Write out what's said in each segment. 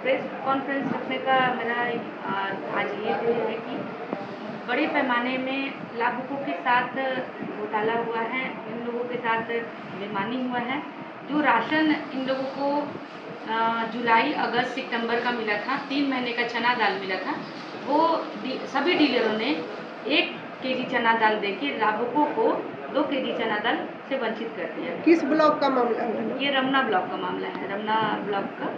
Press conference रखने का मेरा आज ये ध्येय है कि बड़े पैमाने में लाभुकों के साथ घोटाला हुआ है, इन लोगों के साथ बेईमानी हुआ है। जो राशन इन लोगों को जुलाई, अगस्त, सितंबर का मिला था, 3 महीने का चना दाल मिला था, वो सभी डीलरों ने 1 केजी चना दाल देके लाभुकों को 2 केजी चना दाल से वंचित कर दिया। किस ब्लॉक का मामला है? ये रमना ब्लॉक का मामला है, रमना ब्लॉक का।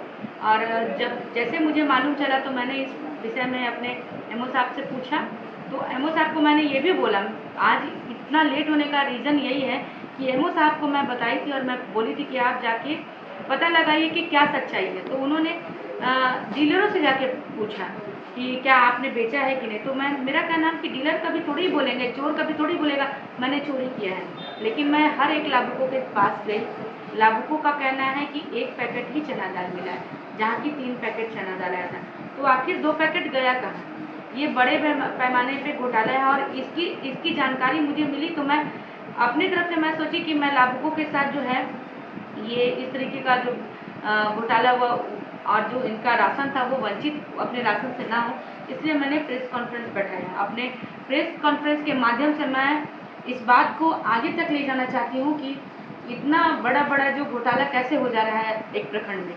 और जब जैसे मुझे मालूम चला तो मैंने इस विषय में अपने एमओ साहब से पूछा, तो एमओ साहब को मैंने ये भी बोला, आज इतना लेट होने का रीज़न यही है कि एमओ साहब को मैं बताई थी और मैं बोली थी कि आप जाके पता लगाइए कि क्या सच्चाई है। तो उन्होंने डीलरों से जाके पूछा कि क्या आपने बेचा है कि नहीं। तो मेरा कहना है कि डीलर कभी थोड़ी बोलेंगे, चोर कभी थोड़ी बोलेगा मैंने चोरी किया है। लेकिन मैं हर एक लाभुकों के पास गई, लाभुकों का कहना है कि 1 पैकेट ही चना दाल मिला है, जहाँ की 3 पैकेट चना दाल आया था। तो आखिर 2 पैकेट गया कहाँ? ये बड़े पैमाने पे घोटाला है और इसकी जानकारी मुझे मिली तो मैं अपनी तरफ से मैं सोची कि मैं लाभुकों के साथ जो है ये इस तरीके का जो घोटाला हुआ और जो इनका राशन था वो वंचित अपने राशन से ना हो, इसलिए मैंने प्रेस कॉन्फ्रेंस बैठाया। अपने प्रेस कॉन्फ्रेंस के माध्यम से मैं इस बात को आगे तक ले जाना चाहती हूँ कि इतना बड़ा जो घोटाला कैसे हो जा रहा है एक प्रखंड में,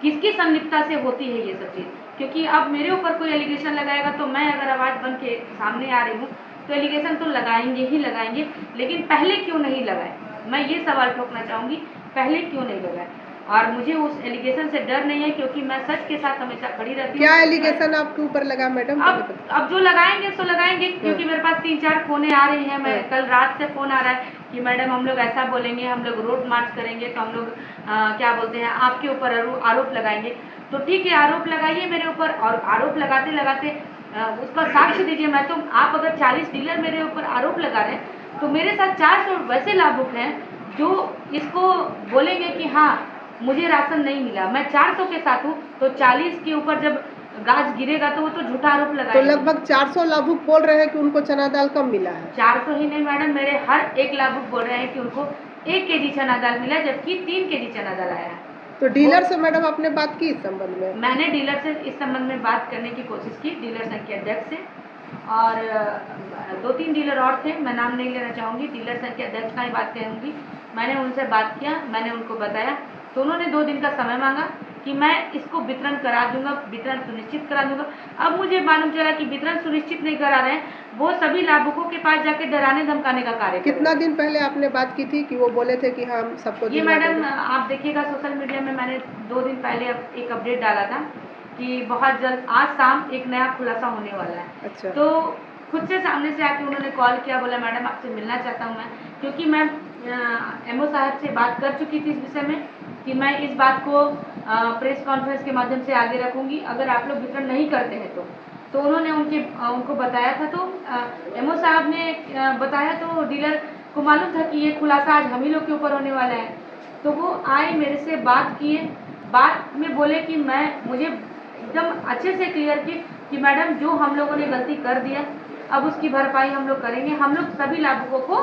किसकी संलिप्तता से होती है ये सब चीज़। क्योंकि अब मेरे ऊपर कोई एलिगेशन लगाएगा तो मैं अगर आवाज़ बन के सामने आ रही हूँ तो एलिगेशन तो लगाएंगे ही लगाएंगे, लेकिन पहले क्यों नहीं लगाए? मैं ये सवाल ठोकना चाहूँगी, पहले क्यों नहीं लगाए? और मुझे उस एलिगेशन से डर नहीं है क्योंकि मैं सच के साथ हमेशा खड़ी रहती हूँ। क्या एलिगेशन आपके ऊपर लगा मैडम? अब जो लगाएंगे सो लगाएंगे, क्योंकि मेरे पास 3-4 फोने आ रही हैं। मैं कल रात से फ़ोन आ रहा है कि मैडम हम लोग ऐसा बोलेंगे, हम लोग रोड मार्च करेंगे, तो हम लोग क्या बोलते हैं आपके ऊपर आरोप लगाएंगे। तो ठीक है, आरोप लगाइए मेरे ऊपर, और आरोप लगाते लगाते उसका साक्ष्य दीजिए। मैं तो आप अगर 40 डीलर मेरे ऊपर आरोप लगा रहे हैं तो मेरे साथ 400 वैसे लाभुक हैं जो इसको बोलेंगे कि हाँ मुझे राशन नहीं मिला। मैं 400 के साथ हूँ, तो 40 के ऊपर जब गाज गिरेगा तो वो तो झूठा आरोप लगाएंगे। तो लगभग 400 लाभुक बोल रहे हैं कि उनको चना दाल कम मिला है। 400 ही नहीं मैडम, मेरे हर एक लाभुक बोल रहे हैं कि उनको 1 केजी चना दाल मिला, जबकि 3 केजी चना दाल आया है। तो डीलर से मैडम आपने बात की इस संबंध में? मैंने डीलर से इस संबंध में बात करने की कोशिश की, डीलर संघ के अध्यक्ष से, और 2-3 डीलर और थे, मैं नाम नहीं लेना चाहूँगी, डीलर संघ के अध्यक्ष का ही बात कहूँगी। मैंने उनसे बात किया, मैंने उनको बताया, तो उन्होंने 2 दिन का समय मांगा कि मैं इसको वितरण करा दूंगा, वितरण सुनिश्चित करा दूंगा। अब मुझे मालूम चला कि वितरण सुनिश्चित नहीं करा रहे हैं, वो सभी लाभुकों के पास जाके डराने धमकाने का कार्य। कितना दिन पहले आपने बात की थी कि वो बोले थे कि हम सबको? ये मैडम आप देखिएगा सोशल मीडिया में मैंने 2 दिन पहले एक अपडेट डाला था कि बहुत जल्द आज शाम एक नया खुलासा होने वाला है। अच्छा। तो खुद से सामने से आके उन्होंने कॉल किया, बोला मैडम आपसे मिलना चाहता हूँ मैं, क्योंकि मैं एमओ साहब से बात कर चुकी थी इस विषय में कि मैं इस बात को प्रेस कॉन्फ्रेंस के माध्यम से आगे रखूंगी अगर आप लोग वितरण नहीं करते हैं तो उन्होंने उनको बताया था। तो एमओ साहब ने बताया तो डीलर को मालूम था कि ये खुलासा आज हम ही लोग के ऊपर होने वाला है। तो वो आए, मेरे से बात किए, बात में बोले कि मुझे एकदम अच्छे से क्लियर की कि मैडम जो हम लोगों ने गलती कर दिया अब उसकी भरपाई हम लोग करेंगे। हम लोग सभी लाभुकों को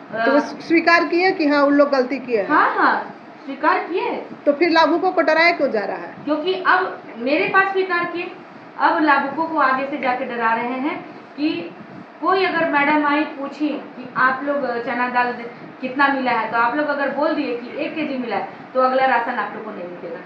तो स्वीकार किए कि हाँ उन लोग गलती किए? हाँ स्वीकार किए। तो फिर लाभुकों को डराया क्यों जा रहा है? क्योंकि अब मेरे पास स्वीकार किए, अब लाभुकों को आगे से जाके डरा रहे हैं कि कोई अगर मैडम आई पूछी कि आप लोग चना दाल कितना मिला है, तो आप लोग अगर बोल दिए कि 1 केजी मिला है तो अगला राशन आप लोग को नहीं मिलेगा।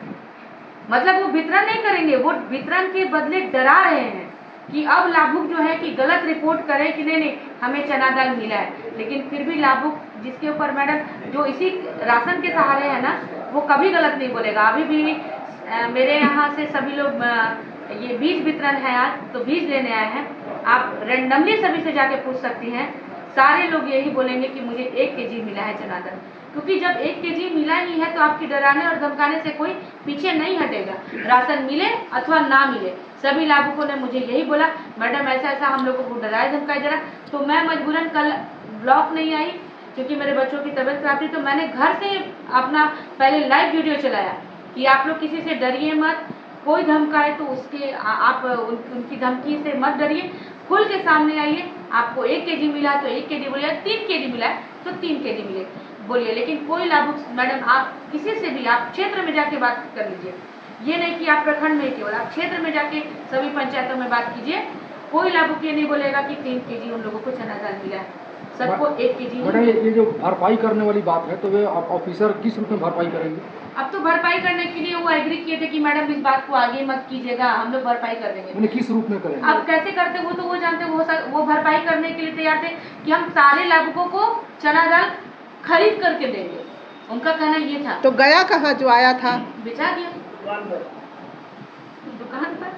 मतलब वो वितरण नहीं करेंगे, वो वितरण के बदले डरा रहे हैं कि अब लाभुक जो है कि गलत रिपोर्ट करें कि नहीं हमें चना दाल मिला है। लेकिन फिर भी लाभुक जिसके ऊपर मैडम जो इसी राशन के सहारे है ना, वो कभी गलत नहीं बोलेगा। अभी भी मेरे यहाँ से सभी लोग ये बीज वितरण है आज, तो बीज लेने आए हैं, आप रेंडमली सभी से जाके पूछ सकती हैं, सारे लोग यही बोलेंगे कि मुझे 1 केजी मिला है चना दाल। क्योंकि जब 1 केजी मिला ही है तो आपकी डराने और धमकाने से कोई पीछे नहीं हटेगा, राशन मिले अथवा ना मिले। सभी लाभुकों ने मुझे यही बोला मैडम ऐसा हम लोगों को डराया धमकाया जा रहा। तो मैं मजबूरन कल ब्लॉक नहीं आई क्योंकि मेरे बच्चों की तबीयत खराब थी, तो मैंने घर से अपना पहले लाइव वीडियो चलाया कि आप लोग किसी से डरिए मत, कोई धमकाए तो उसके आप उनकी धमकी से मत डरिए, खुल के सामने आइए। आपको 1 केजी मिला तो 1 केजी बोलिए, 3 केजी मिला है तो 3 केजी मिले बोलिए। लेकिन कोई लाभुक मैडम आप किसी से भी आप क्षेत्र में जाके बात कर लीजिए, ये नहीं कि आप प्रखंड में केवल, आप क्षेत्र में जाके सभी पंचायतों में बात कीजिए, कोई लाभुक ये नहीं बोलेगा कि 3 केजी उन लोगों को चना दाल मिला है, सबको 1 केजी। मैडम ये जो भरपाई करने वाली बात है, तो वे ऑफिसर किस रूप में भरपाई करेंगे? अब तो भरपाई करने के लिए वो एग्री किए थे कि मैडम इस बात को आगे मत कीजिएगा, हम लोग भरपाई कर देंगे। मैंने किस रूप में करेंगे? अब कैसे करते वो तो वो जानते, वो भरपाई करने के लिए तैयार थे कि हम सारे लाभुकों को चना दाल खरीद करके देंगे, उनका कहना ये था। तो गया कहाँ जो आया था? बेचा गया दुकान पर,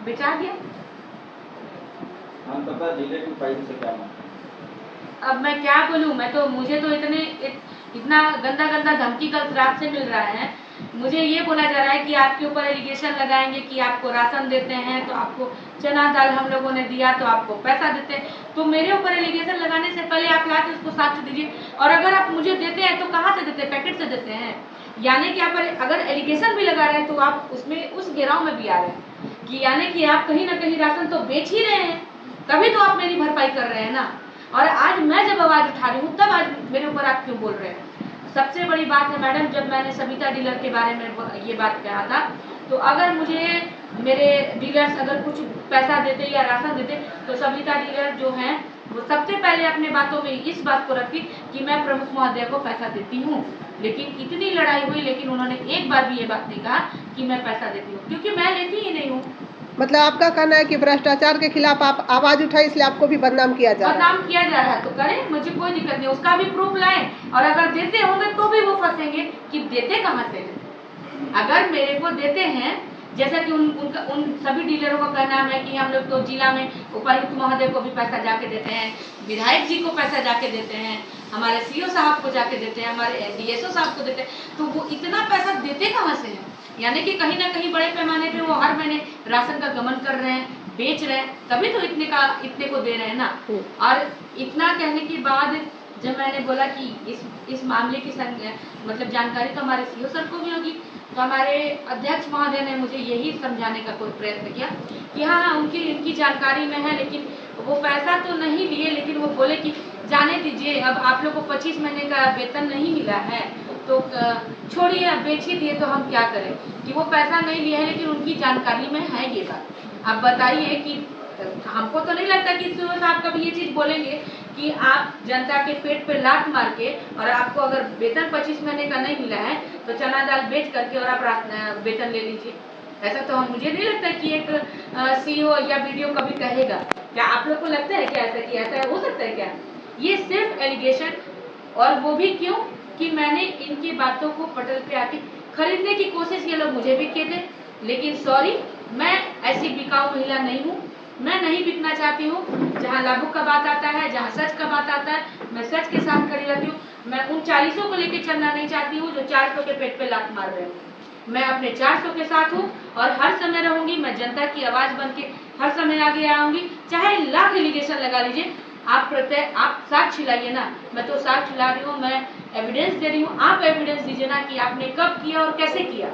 बेचा गया। अब मैं क्या बोलूं, मैं तो, मुझे तो इतना गंदा गंदा धमकी कल रात से मिल रहा है। मुझे ये बोला जा रहा है कि आपके ऊपर एलिगेशन लगाएंगे कि आपको राशन देते हैं तो आपको चना दाल हम लोगों ने दिया तो आपको पैसा देते हैं। तो मेरे ऊपर एलिगेशन लगाने से पहले आप लाके उसको साक्ष्य दीजिए, और अगर आप मुझे देते हैं तो कहाँ से देते हैं? पैकेट से देते हैं। यानी कि आप अगर एलिगेशन भी लगा रहे हैं तो आप उसमें उस घेराव में भी आ रहे हैं कि यानी कि आप कहीं ना कहीं राशन तो बेच ही रहे हैं, तभी तो आप मेरी भरपाई कर रहे हैं ना। और आज मैं जब आवाज उठा रही हूँ तब आज मेरे ऊपर आप क्यों बोल रहे हैं? सबसे बड़ी बात है मैडम, जब मैंने सविता डीलर के बारे में ये बात कहा था, तो अगर मुझे मेरे डीलर्स अगर कुछ पैसा देते या राशन देते तो सविता डीलर जो हैं वो सबसे पहले अपने बातों में इस बात को रखी कि मैं प्रमुख महोदय को पैसा देती हूँ। लेकिन इतनी लड़ाई हुई, लेकिन उन्होंने एक बार भी ये बात नहीं कहा कि मैं पैसा देती हूँ, क्योंकि मैं लेती ही नहीं हूँ। मतलब आपका कहना है कि भ्रष्टाचार के खिलाफ आप आवाज उठाए, इसलिए आपको भी बदनाम किया जा रहा है? बदनाम किया जा रहा है तो करें, मुझे कोई दिक्कत नहीं, उसका भी प्रूफ लाएं। और अगर देते होंगे तो भी वो फंसेंगे कि देते कहाँ से हैं। अगर मेरे को देते हैं, जैसा कि उन सभी डीलरों का कहना है कि हम लोग तो जिला में उपायुक्त महोदय को भी पैसा जाके देते हैं, विधायक जी को पैसा जाके देते हैं, हमारे सीओ साहब को जाके देते हैं, हमारे डीएसओ साहब को देते हैं, तो वो इतना पैसा देते कहाँ से हैं? यानी कि कहीं ना कहीं बड़े पैमाने पे वो हर महीने राशन का गमन कर रहे हैं, बेच रहे हैं, तभी तो इतने को दे रहे हैं ना। और इतना कहने के बाद जब मैंने बोला कि इस मामले की मतलब जानकारी तो हमारे सीओ सर को भी होगी, तो हमारे अध्यक्ष महोदय ने मुझे यही समझाने का कोई प्रयत्न किया कि हाँ उनकी जानकारी में है, लेकिन वो पैसा तो नहीं लिए, लेकिन वो बोले कि जाने दीजिए, अब आप लोग को 25 महीने का वेतन नहीं मिला है तो छोड़िए, अब बेच ही दिए तो हम क्या करें। कि वो पैसा नहीं लिए है, लेकिन उनकी जानकारी में है ये बात। आप बताइए कि हमको तो नहीं लगता कि सीओ साहब कभी ये चीज़ बोलेंगे कि आप जनता के पेट पे लात मार के, और आपको अगर वेतन 25 महीने का नहीं मिला है तो चना दाल बेच करके और आप वेतन ले लीजिए। ऐसा तो मुझे नहीं लगता कि एक सीईओ या वीडियो कभी कहेगा। क्या आप लोग को लगता है क्या ऐसा किया? ऐसा हो सकता है क्या? ये सिर्फ एलिगेशन, और वो भी क्यों कि मैंने इनकी बातों को पटल पे आके खरीदने की कोशिश ये लोग मुझे भी किए थे, लेकिन सॉरी, मैं ऐसी बिकाऊ महिला नहीं हूँ। मैं नहीं बिकना चाहती हूँ। जहाँ लाभुक का बात आता है, जहाँ सच का बात आता है, मैं सच के साथ खड़ी रहती हूँ। मैं उन 40 को लेके चलना नहीं चाहती हूँ जो 400 के पेट पे लात मार रहे हैं। मैं अपने 400 के साथ हूँ और हर समय रहूंगी। मैं जनता की आवाज बन के हर समय आगे आऊंगी, चाहे लाख एलिगेशन लगा लीजिए। आप साक्ष्य लाइए ना। मैं तो साक्ष्य ला रही हूँ, मैं एविडेंस दे रही हूँ, आप एविडेंस दीजिए ना कि आपने कब किया और कैसे किया।